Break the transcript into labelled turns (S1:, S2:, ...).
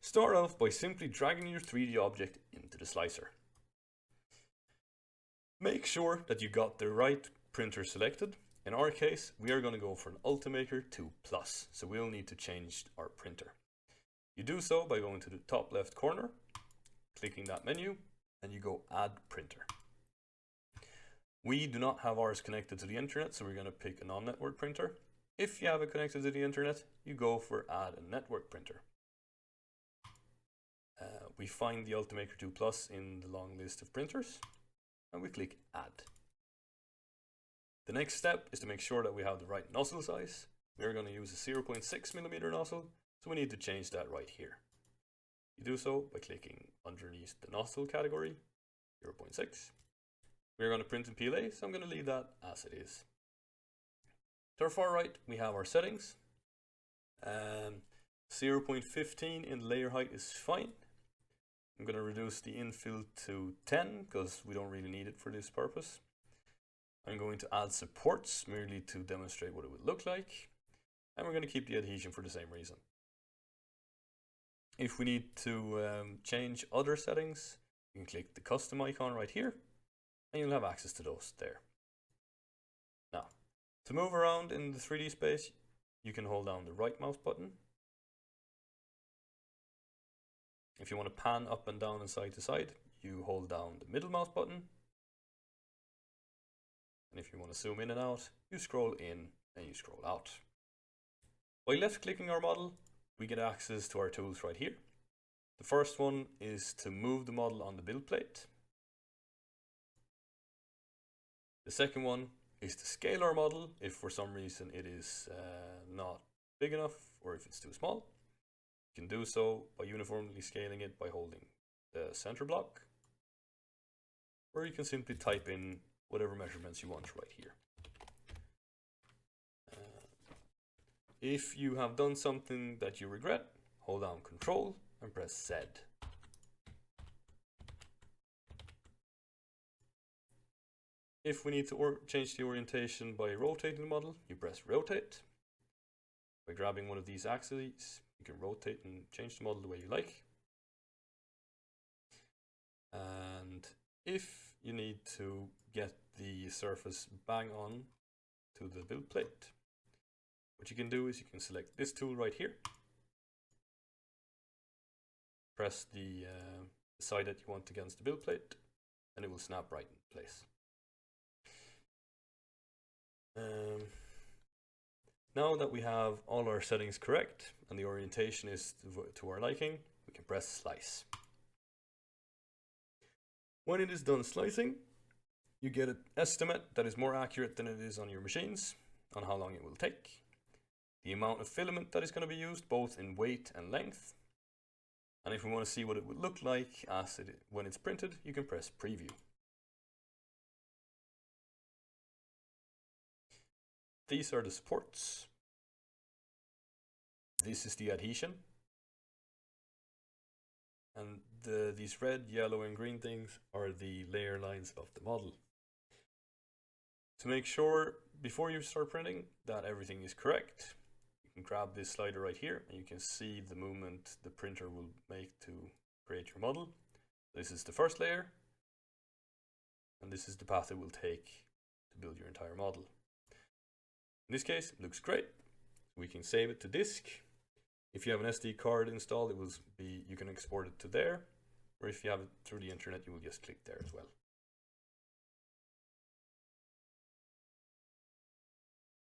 S1: Start off by simply dragging your 3D object into the slicer. Make sure that you got the right printer selected. In our case, we are going to go for an Ultimaker 2 Plus, so we'll need to change our printer. You do so by going to the top left corner, clicking that menu, and you go Add Printer. We do not have ours connected to the internet, so we're going to pick a non-network printer. If you have it connected to the internet, you go for Add a Network Printer. We find the Ultimaker 2 Plus in the long list of printers, and we click Add. The next step is to make sure that we have the right nozzle size. We are going to use a 0.6mm nozzle, so we need to change that right here. You do so by clicking underneath the nozzle category, 0.6. We're going to print in PLA, so I'm going to leave that as it is. To our far right, we have our settings. 0.15 in layer height is fine. I'm going to reduce the infill to 10 because we don't really need it for this purpose. I'm going to add supports merely to demonstrate what it would look like. And we're going to keep the adhesion for the same reason. If we need to change other settings, you can click the custom icon right here and you'll have access to those there. Now, to move around in the 3D space, you can hold down the right mouse button. If you want to pan up and down and side to side, you hold down the middle mouse button. And if you want to zoom in and out, you scroll in and you scroll out. By left clicking our model, we get access to our tools right here. The first one is to move the model on the build plate. The second one is to scale our model if for some reason it is not big enough or if it's too small. You can do so by uniformly scaling it by holding the center block, or you can simply type in whatever measurements you want right here. If you have done something that you regret, hold down Control and press Z. If we need to change the orientation by rotating the model, you press Rotate. By grabbing one of these axes, you can rotate and change the model the way you like. And if you need to get the surface bang on to the build plate, what you can do is you can select this tool right here. Press the side that you want against the build plate, and it will snap right in place. Now that we have all our settings correct and the orientation is to our liking, we can press Slice. When it is done slicing, you get an estimate that is more accurate than it is on your machines on how long it will take, the amount of filament that is going to be used both in weight and length, and if we want to see what it would look like when it's printed, you can press Preview. These are the supports. This is the adhesion. And these red, yellow and green things are the layer lines of the model. To make sure before you start printing that everything is correct, you can grab this slider right here and you can see the movement the printer will make to create your model. This is the first layer and this is the path it will take to build your entire model. In this case, it looks great. We can save it to disk. If you have an SD card installed, you can export it to there. Or if you have it through the internet, you will just click there as well.